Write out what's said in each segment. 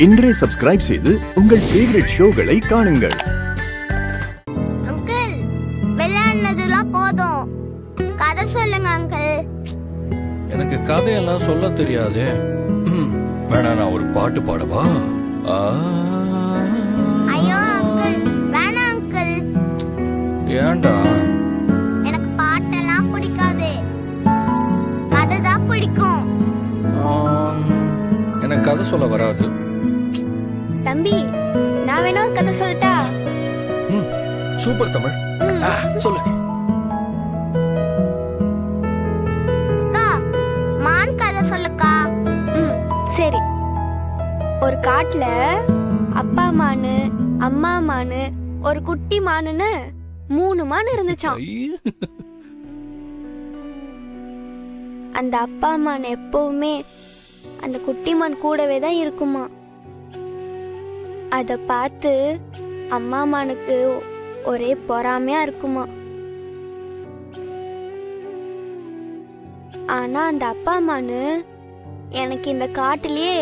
இன்றே சப்ஸ்கிரைப் செய்து உங்கள் ஃபேவரட் ஷோகளை காணுங்கள். அங்கிள், விளையாடுனதுலாம் போதும். கதை சொல்லுங்க அங்கிள். எனக்கு கதையெல்லாம் சொல்ல தெரியாதே. வேணா நான் ஒரு பாட்டு பாடவா? ஐயோ அங்கிள், வேணாம் அங்கிள். ஏன்டா? எனக்கு பாட்டெல்லாம் பிடிக்காது, கதை தான் பிடிக்கும். எனக்கு கதை சொல்ல வராது. தம்பி, நான் வேணா ஒரு கதை சொல்லட்டா? சூப்பர் தமிழ், சொல்லு. அக்கா, மான் கதை சொல்லுக்கா. சரி. ஒரு காட்டுல அப்பா மானு, அம்மா மானு, ஒரு குட்டி மானுன்னு 3 மான் இருந்துச்சாம். அந்த அப்பா மான் எப்பவுமே அந்த குட்டி மான் கூடவே தான் இருக்குமா. அத பார்த்து அம்மா மானுக்கு ஒரே பொறாமையா இருக்குமா. ஆனா அந்த அப்பா மானு, எனக்கு இந்த காட்டிலேயே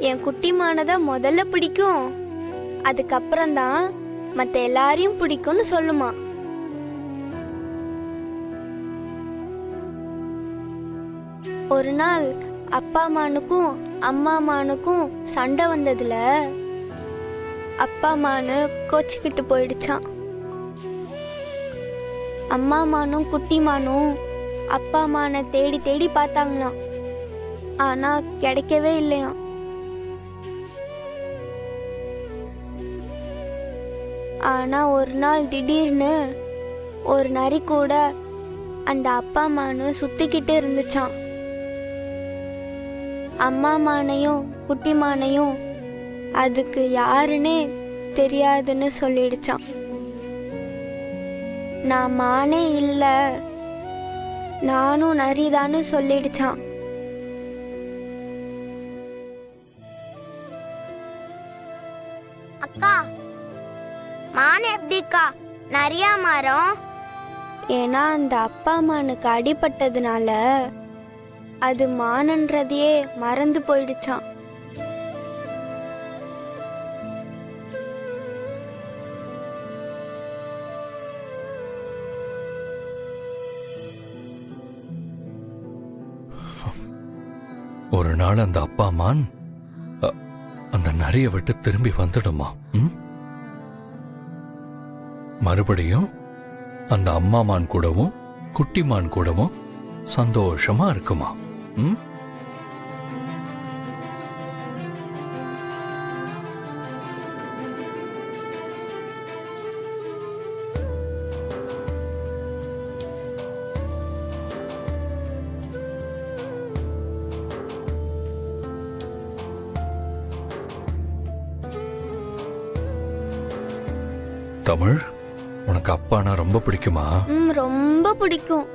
என் குட்டி மானை தான் முதல்ல பிடிக்கும், அதுக்கப்புறம் தான் மற்ற எல்லாரையும் பிடிக்கும்னு சொல்லுமா. ஒரு நாள் அப்பா மானுக்கும் அம்மா மானுக்கும் சண்டை வந்ததுல அப்பா மானு கோச்சிக்கிட்டு போயிடுச்சான். அம்மா மானும் குட்டி மானும் அப்பா மானை தேடி தேடி பார்த்தாங்களாம். ஆனா கிடைக்கவே இல்லையாம். ஆனா ஒரு நாள் திடீர்னு ஒரு நரி கூட அந்த அப்பா மானு சுத்திக்கிட்டு இருந்துச்சான். அம்மா மானையும் குட்டி மானையும் அதுக்கு யாருன்னே தெரியாதுன்னு சொல்லிடுச்சான். நான் மானே இல்ல, நானும் நரிதான்னு சொல்லிடுச்சான். அக்கா, மான் எப்படிக்கா நிறைய மரம்? ஏன்னா அந்த அப்பா மானுக்கு அடிபட்டதுனால அது மானன்றதையே மறந்து போயிடுச்சான். ஒரு நாள் அந்த அப்பா மான் அந்த நரிய விட்டு திரும்பி வந்துடுமா. மறுபடியும் அந்த அம்மா மான் கூடவும் குட்டி மான் கூடவும் சந்தோஷமா இருக்குமா. தமிழ், உனக்கு அப்பானா ரொம்ப பிடிக்குமா? ரொம்ப பிடிக்கும்.